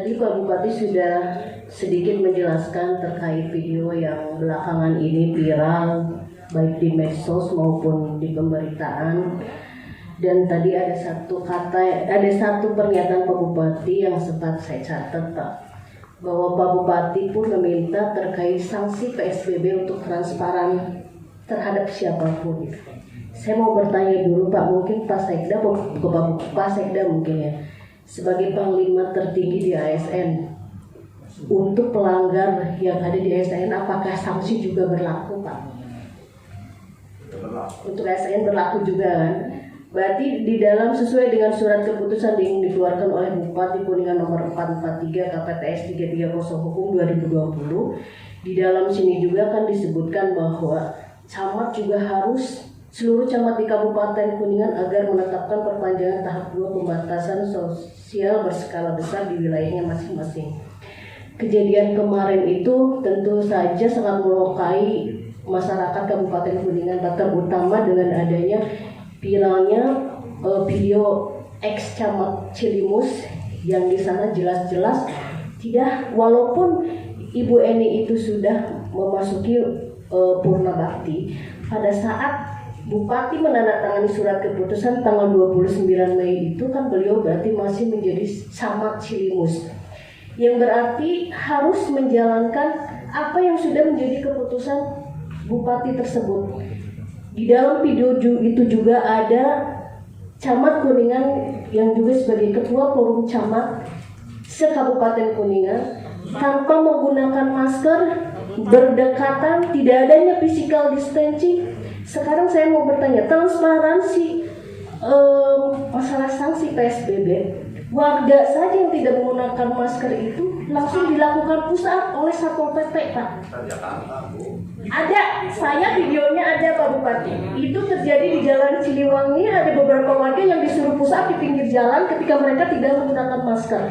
Tadi Pak Bupati sudah sedikit menjelaskan terkait video yang belakangan ini viral baik di medsos maupun di pemberitaan. Dan tadi ada satu pernyataan Pak Bupati yang sempat saya catat, Pak, bahwa Pak Bupati pun meminta terkait sanksi PSBB untuk transparan terhadap siapapun. Saya mau bertanya dulu Pak, mungkin Pak Sekda mungkin ya, sebagai Panglima tertinggi di ASN, untuk pelanggar yang ada di ASN apakah sanksi juga berlaku Pak? Untuk ASN berlaku juga kan? Berarti di dalam sesuai dengan surat keputusan yang dikeluarkan oleh Bupati Kuningan nomor 443 KPTS 330 Hukum 2020, di dalam sini juga kan disebutkan bahwa camat juga harus, seluruh camat di Kabupaten Kuningan agar menetapkan perpanjangan tahap 2 pembatasan sosial berskala besar di wilayahnya masing-masing. Kejadian kemarin itu tentu saja sangat melukai masyarakat Kabupaten Kuningan, terutama dengan adanya viralnya video ex camat Cilimus yang di sana jelas-jelas tidak, walaupun Ibu Eni itu sudah memasuki purna bakti, pada saat Bupati menandatangani surat keputusan tanggal 29 Mei itu kan beliau berarti masih menjadi camat Cilimus, yang berarti harus menjalankan apa yang sudah menjadi keputusan Bupati tersebut. Di dalam video itu juga ada camat Kuningan yang juga sebagai ketua forum camat se-Kabupaten Kuningan tanpa menggunakan masker, berdekatan, tidak adanya physical distancing. Sekarang saya mau bertanya, transparansi masalah sanksi PSBB, warga saja yang tidak menggunakan masker itu langsung dilakukan push up oleh Satpol PP, Pak. Ada, saya videonya ada Pak Bupati. Itu terjadi di Jalan Ciliwangi, ada beberapa warga yang disuruh push up di pinggir jalan ketika mereka tidak menggunakan masker.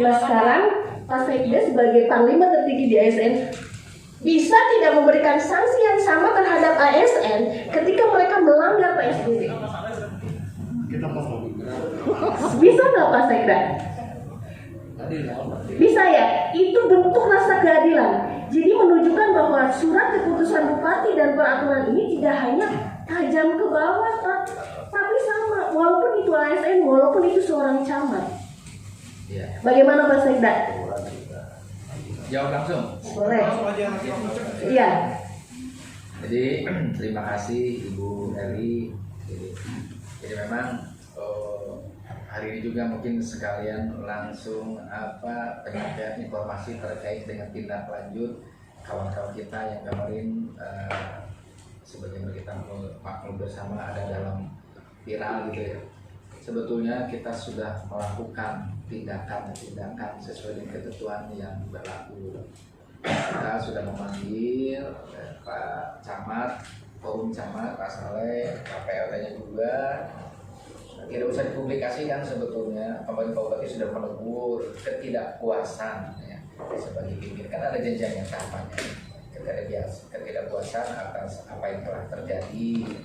Nah sekarang Pak Sekda sebagai Panglima tertinggi di ASN bisa tidak memberikan sanksi yang sama terhadap ASN ketika mereka melanggar PSBB? Bisa nggak Pak Sekda? Bisa ya? Itu bentuk rasa keadilan. Jadi menunjukkan bahwa surat keputusan Bupati dan peraturan ini tidak hanya tajam ke bawah, Pak, tapi sama, walaupun itu ASN, walaupun itu seorang camat. Bagaimana Pak Sekda? Jawab langsung. Boleh. Iya. Jadi terima kasih Ibu Eli. Jadi memang hari ini juga mungkin sekalian langsung penyampaian informasi terkait dengan tindak lanjut kawan-kawan kita yang kemarin sebagaimana kita maklum bersama ada dalam viral gitu ya. Sebetulnya kita sudah melakukan tindakan sesuai dengan ketentuan yang berlaku. Kita sudah memanggil Pak Camat, Forum Camat, Pak Saleh, KPLT-nya juga. Tidak usah dipublikasikan sebetulnya. Kemarin Pak Bupati sudah menegur ketidakpuasan ya. Sebagai pimpinan kan ada jenjangnya tahapannya. Ketidakpuasan atas apa yang telah terjadi.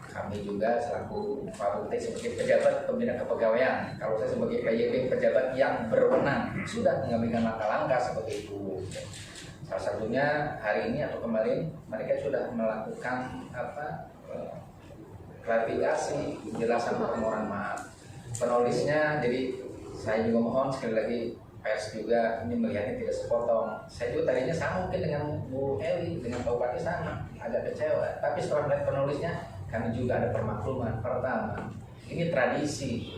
Kami juga selaku Pak Bupati sebagai pejabat pembina kepegawaian, kalau saya sebagai PYB pejabat yang berwenang sudah mengambil langkah-langkah seperti itu. Salah satunya hari ini atau kemarin mereka sudah melakukan klarifikasi, penjelasan permohonan maaf. Penulisnya, jadi saya juga mohon sekali lagi pers juga ini melihatnya tidak sepotong. Saya juga tadinya sama mungkin dengan Bu Eli, dengan Pak Bupati sama, agak kecewa. Tapi setelah melihat penulisnya, kami juga ada permakluman. Pertama, ini tradisi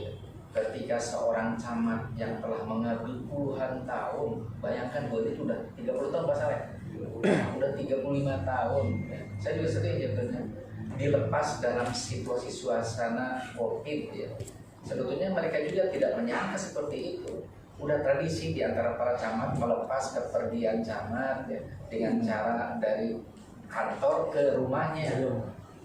ketika seorang camat yang telah mengabdi puluhan tahun, bayangkan Bu itu udah 30 tahun Pak Saleh, udah 35 tahun. Saya juga sedih ya benar, dilepas dalam situasi suasana COVID ya. Sebetulnya mereka juga tidak menyangka seperti itu. Udah tradisi di antara para camat melepas kepergian camat ya, dengan cara dari kantor ke rumahnya,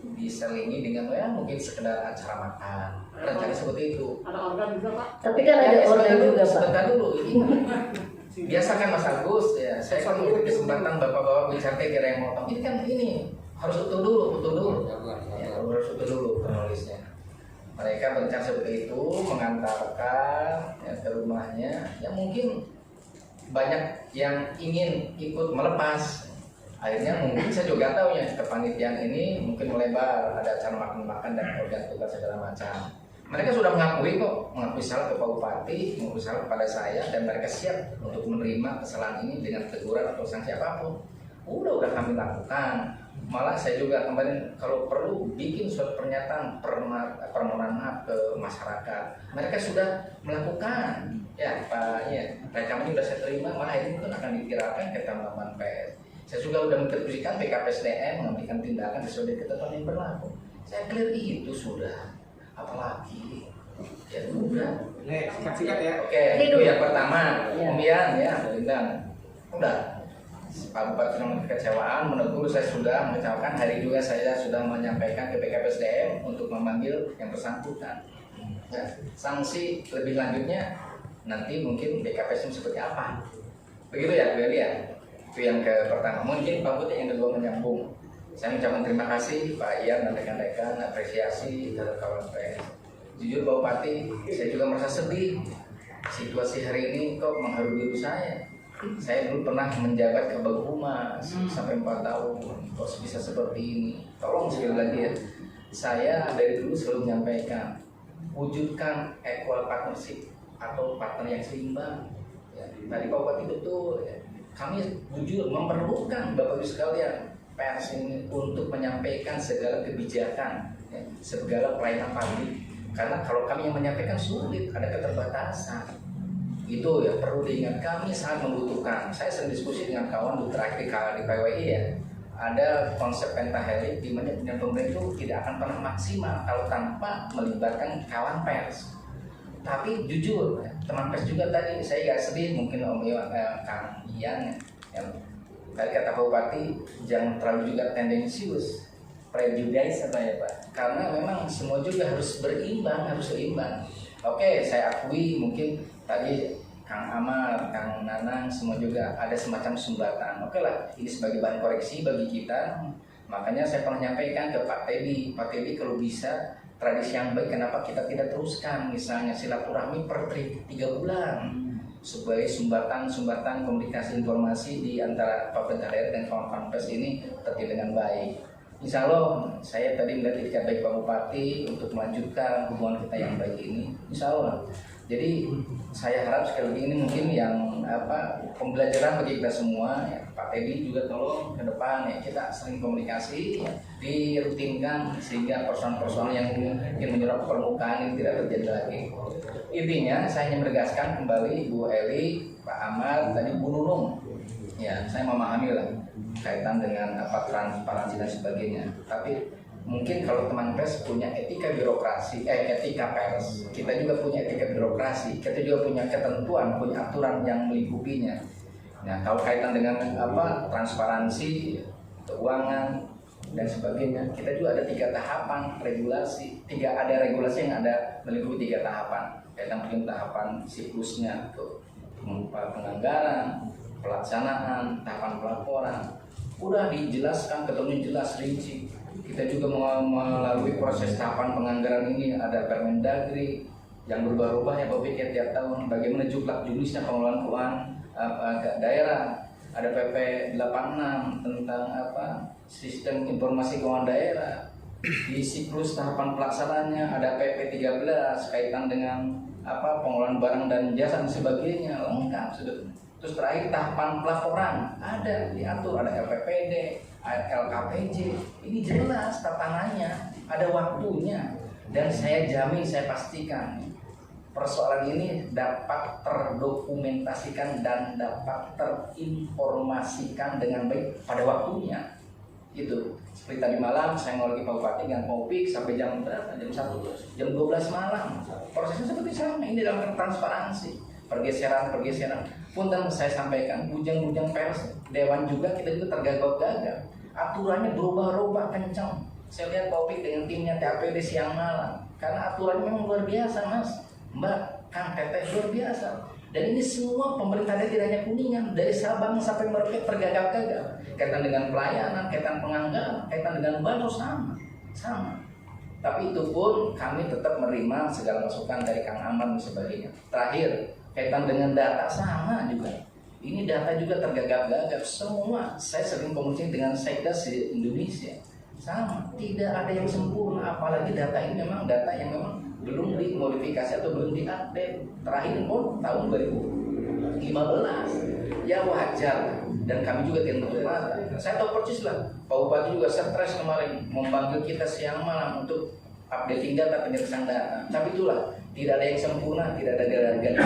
diselingi dengan mungkin sekedar acara makan, rencana seperti itu. Ada organ juga Pak. Tapi kan ada organ juga Pak. Sebentar dulu ini. Biasakan Mas Agus ya, saya kan memberi kesempatan bapak-bapak bicara kira yang motong. Ini kan ini harus utuh dulu, ya, harus utuh dulu penulisnya. Mereka berencana seperti itu, mengantarkan ya, ke rumahnya. Ya mungkin banyak yang ingin ikut melepas. Akhirnya mungkin saya juga tahu ya, kepanitiaan ini mungkin melebar, ada acara makan-makan dan organ tugas segala macam. Mereka sudah mengakui kok, mengakui salah ke Pak Bupati, mengakui salah kepada saya, dan mereka siap untuk menerima kesalahan ini dengan teguran atau sanksi apapun. Udah kami lakukan. Malah saya juga kemarin kalau perlu bikin suatu pernyataan permohonan maaf ke masyarakat. Mereka sudah melakukan. Ya Pak, ya rekaman ini sudah saya terima, malah ini pun akan dikirakan ke Taman PS. Saya juga sudah menginstruksikan BKPSDM mengambil tindakan sesuai dengan ketentuan yang berlaku. Saya clear itu sudah. Apalagi ya udah. Sikat ya. Oke, itu yang pertama. Kemudian ya, udah. Pak Bupati dengan kekecewaan menegur, saya sudah mengecewakan. Hari juga saya sudah menyampaikan ke BKPSDM untuk memanggil yang bersangkutan. Ya, sanksi lebih lanjutnya nanti mungkin BKPSDM seperti apa. Begitu ya, Bu Eli ya. Itu yang ke pertama. Mungkin Pak Bupati yang kedua menyambung. Saya mengucapkan terima kasih Pak Ian dan rekan-rekan, apresiasi terhadap kawan PS. Jujur Pak Bupati, saya juga merasa sedih. Situasi hari ini kok mengharu biru saya. Saya dulu pernah menjabat Kabag Humas sampai 4 tahun. Kok bisa seperti ini? Tolong sekali lagi ya. Saya dari dulu selalu menyampaikan, wujudkan equal partnership atau partner yang seimbang. Ya, tadi Pak Bupati betul. Ya. Kami jujur memerlukan Bapak Ibu sekalian pers ini untuk menyampaikan segala kebijakan, ya, segala pelayanan publik. Karena kalau kami yang menyampaikan sulit, ada keterbatasan. Itu ya perlu diingat, kami sangat membutuhkan. Saya sering diskusi dengan kawan dulu terakhir di PWI ya. Ada konsep pentahelix di mana pemerintah itu tidak akan pernah maksimal kalau tanpa melibatkan kawan pers. Tapi jujur, teman pers juga tadi saya agak sedih, mungkin Om Iwan, Kang Ian yang tadi kata Pak Bupati jangan terlalu juga tendensius, prejudice apa ya Pak? Karena memang semua juga harus berimbang, harus seimbang. Oke, saya akui mungkin tadi Kang Amar, Kang Nanang semua juga ada semacam sumbatan. Oke lah, ini sebagai bahan koreksi bagi kita. Makanya saya pernah nyampaikan ke Pak Teddy, Pak Teddy kalau bisa tradisi yang baik kenapa kita tidak teruskan misalnya silaturahmi per 3 bulan sebagai sumbatan komunikasi informasi di antara pemerintah daerah dan kawan-kawan pers ini terjadi dengan baik. Insya Allah saya tadi melihat itikat baik Pak Bupati untuk melanjutkan hubungan kita yang baik ini. Insya Allah. Jadi saya harap sekali lagi ini mungkin yang pembelajaran bagi kita semua. Ya, Pak Teddy juga tolong ke depan ya kita sering komunikasi, ya, dirutinkan sehingga persoalan-persoalan yang mungkin menyerap permukaan ini tidak terjadi lagi. Intinya saya ingin menegaskan kembali Bu Eli, Pak Ahmad, tadi Bu Nunung. Ya, saya memahami lah kaitan dengan transparansi dan sebagainya. Tapi mungkin kalau teman pers punya etika birokrasi, etika pers, kita juga punya etika birokrasi, kita juga punya ketentuan, punya aturan yang melingkupinya. Nah, kalau kaitan dengan transparansi, keuangan dan sebagainya, kita juga ada 3 tahapan regulasi, ada regulasi yang ada melingkupi 3 tahapan. Kaitan dengan tahapan siklusnya, penganggaran, pelaksanaan, tahapan pelaporan, udah dijelaskan, ketemu jelas rinci. Kita juga melalui proses tahapan penganggaran ini ada Permendagri yang berubah-ubah ya Bapak tiap tahun. Bagaimana jumlahnya pengelolaan keuangan daerah, ada PP 86 tentang sistem informasi keuangan daerah. Di siklus tahapan pelaksanaannya ada PP 13 kaitan dengan pengelolaan barang dan jasa dan sebagainya, lengkap sudah. Terus terakhir tahapan pelaporan ada diatur, ada LPPD, LKPJ, ini jelas tatanannya, ada waktunya, dan saya jamin, saya pastikan persoalan ini dapat terdokumentasikan dan dapat terinformasikan dengan baik pada waktunya. Itu seperti tadi malam saya mau lagi Pak Bupati dengan Popik sampai jam berapa? Jam 1, jam 12 malam. Prosesnya seperti sama, ini dalam transparansi. Pergeseran punten saya sampaikan bujang-bujang pers dewan juga kita juga tergagap-gagap, aturannya berubah-ubah kencang. Saya lihat Popik dengan timnya TAPD siang malam karena aturannya memang luar biasa Mas Mbak Kang Teteh, luar biasa. Dan ini semua pemerintah daerah tidak hanya Kuningan, dari Sabang sampai Merauke tergagap-gagap kaitan dengan pelayanan, kaitan penganggaran, kaitan dengan bansos sama. Tapi itu pun kami tetap menerima segala masukan dari Kang Amar dan sebagainya. Terakhir, kaitan dengan data sama juga. Ini data juga tergagap-gagap semua. Saya sering komunikasi dengan Sekdas di Indonesia. Sama, tidak ada yang sempurna. Apalagi data ini memang data yang memang belum dimodifikasi atau belum diupdate. Terakhir pun tahun 2015. Ya wajar. Dan kami juga tidak menerima. Saya tahu persis lah, Pak Bupati juga stres kemarin memanggil kita siang malam untuk updating data, penyelesaian data. Tapi itulah, tidak ada yang sempurna, tidak ada gagal.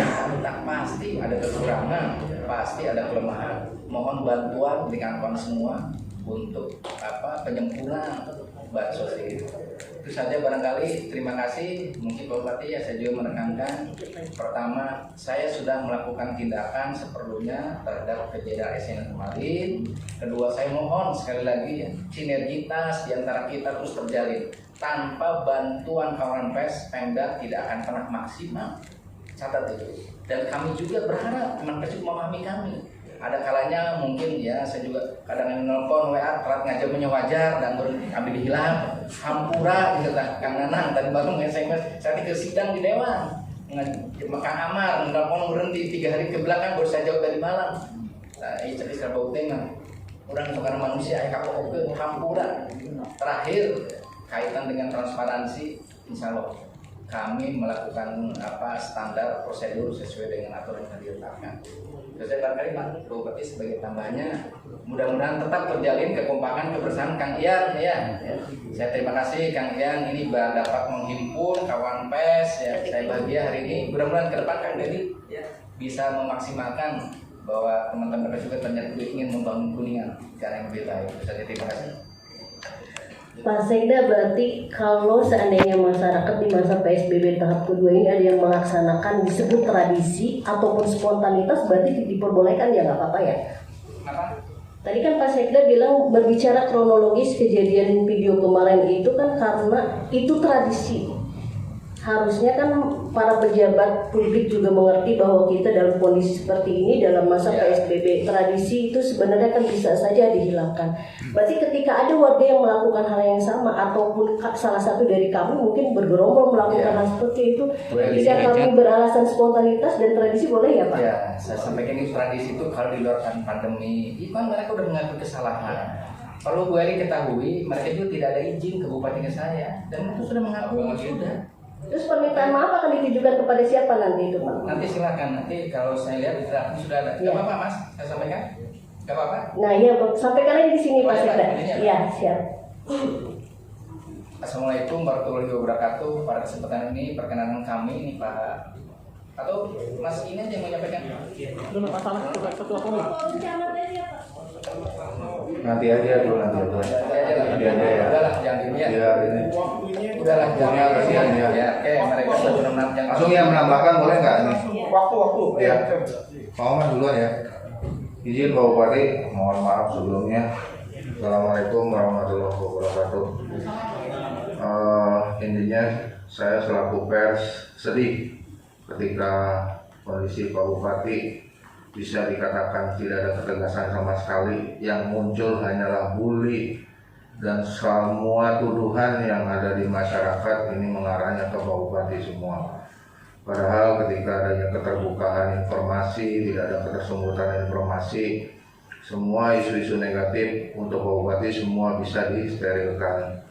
Pasti ada kekurangan, pasti ada kelemahan. Mohon bantuan dengan kawan semua untuk penyempurnaan bansos ini. Itu saja barangkali. Terima kasih. Mungkin Pak Bupati ya, saya juga menekankan. Pertama, saya sudah melakukan tindakan seperlunya terhadap kejadian ASN kemarin. Kedua, saya mohon sekali lagi ya, sinergitas di antara kita terus terjalin. Tanpa bantuan kawan pers, Pemda tidak akan pernah maksimal. Catat itu. Dan kami juga berharap teman pers memahami kami. Ada kalanya mungkin ya, saya juga kadang nelpon WA telat ngajak wajar dan kami dihilang hampura gitu lah. Kang Nanang tadi baru nge-SMS saya ke sidang di Dewan Kang Amar nelpon berhenti 3 hari ke belakang baru saya jauh dari malam. Nah, ini cerita bau tengah orang sekarang manusia ya kapok ke hampura. Terakhir kaitan dengan transparansi, insya Allah kami melakukan standar prosedur sesuai dengan aturan yang ditetapkan. Saya barangkali Pak Bupati sebagai tambahnya, mudah-mudahan tetap terjalin kekompakan kebersamaan Kang Ian ya. Saya terima kasih Kang Ian ini dapat menghimpun kawan pers ya. Saya bahagia hari ini. Mudah-mudahan ke depan Kang Dedi bisa memaksimalkan bahwa teman-teman pers juga ternyata ingin membangun Kuningan cara yang lebih baik. Saya terima kasih. Pak Sekda, berarti kalau seandainya masyarakat di masa PSBB tahap kedua ini ada yang melaksanakan disebut tradisi ataupun spontanitas, berarti diperbolehkan ya, nggak apa-apa ya? Apa? Tadi kan Pak Sekda bilang berbicara kronologis kejadian video kemarin itu kan karena itu tradisi. Harusnya kan para pejabat publik juga mengerti bahwa kita dalam kondisi seperti ini dalam masa PSBB. Tradisi itu sebenarnya kan bisa saja dihilangkan. Berarti ketika ada warga yang melakukan hal yang sama ataupun salah satu dari kami mungkin bergerombol melakukan hal seperti itu, ketika kami beralasan spontanitas dan tradisi boleh ya Pak? Ya, saya sampaikan ini tradisi itu kalau di luar pandemi, itu kan mereka udah mengakui kesalahan. Perlu Bu Eli ketahui, mereka juga tidak ada izin ke bupati ke saya dan itu sudah mengakui sudah. Terus permintaan maaf akan ditujukan kepada siapa nanti itu Pak? Nanti silakan, nanti kalau saya lihat ini sudah ada. Gak apa-apa Mas, saya sampaikan. Gak apa-apa. Nah iya, sampaikan aja di sini Pak Sekda. Iya, siap. Assalamualaikum warahmatullahi wabarakatuh. Pada kesempatan ini perkenalan kami ini Pak, atau Mas ini aja yang menyampaikan. Nanti aja dulu nanti aja ya. Udahlah jangan ini ya. Ya ini. Udahlah jangan Kasihan ya. Ya, oke mereka sudah menambahkan. Langsung yang menambahkan boleh nggak ini? Waktu. Ya. Pak Oman duluan ya. Izin Pak Bupati, mohon maaf sebelumnya. Assalamualaikum warahmatullahi wabarakatuh. Intinya saya selaku pers sedih ketika kondisi Pak Bupati bisa dikatakan tidak ada ketegasan sama sekali, yang muncul hanyalah bully dan semua tuduhan yang ada di masyarakat ini mengarahnya ke Pak Bupati semua. Padahal ketika adanya keterbukaan informasi, tidak ada ketersumbutan informasi, semua isu-isu negatif untuk Pak Bupati semua bisa disterilkan.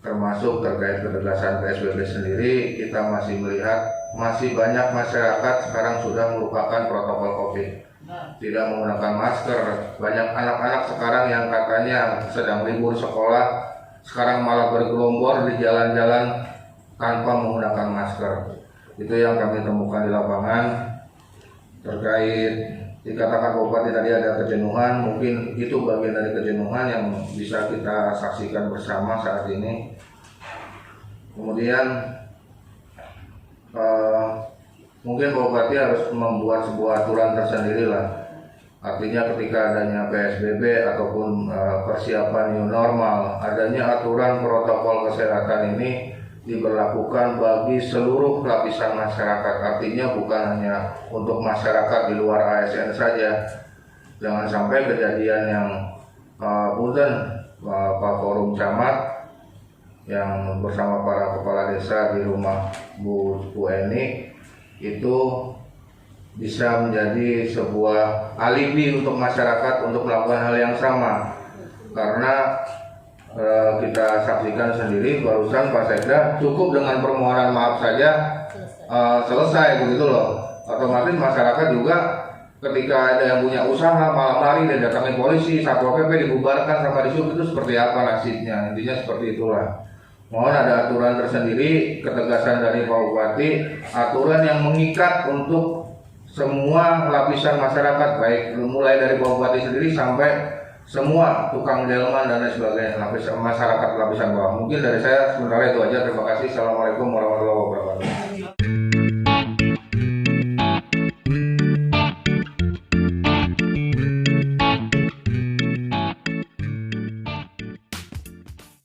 Termasuk terkait ketegasan PSBB sendiri, kita masih melihat masih banyak masyarakat sekarang sudah melupakan protokol COVID, tidak menggunakan masker. Banyak anak-anak sekarang yang katanya sedang libur sekolah sekarang malah bergelombor di jalan-jalan tanpa menggunakan masker. Itu yang kami temukan di lapangan. Terkait dikatakan Bupati tadi ada kejenuhan, mungkin itu bagian dari kejenuhan yang bisa kita saksikan bersama saat ini. Kemudian mungkin Bupati harus membuat sebuah aturan tersendiri lah. Artinya ketika adanya PSBB ataupun persiapan new normal, adanya aturan protokol kesehatan ini diberlakukan bagi seluruh lapisan masyarakat. Artinya bukan hanya untuk masyarakat di luar ASN saja. Jangan sampai kejadian yang punten Pak Forum Camat yang bersama para kepala desa di rumah Bu Eni itu bisa menjadi sebuah alibi untuk masyarakat untuk melakukan hal yang sama, karena kita saksikan sendiri barusan Pak Sekda cukup dengan permohonan maaf saja selesai begitu loh. Otomatis masyarakat juga ketika ada yang punya usaha malam hari dan datangin polisi, Satpol PP dibubarkan sama disuruh, itu seperti apa nasibnya. Intinya seperti itulah. Mohon ada aturan tersendiri, ketegasan dari Pak Bupati, aturan yang mengikat untuk semua lapisan masyarakat, baik mulai dari Pak Bupati sendiri sampai semua tukang delman dan lain sebagainya, lapisan masyarakat lapisan bawah. Mungkin dari saya sementara itu aja. Terima kasih. Assalamualaikum warahmatullahi wabarakatuh.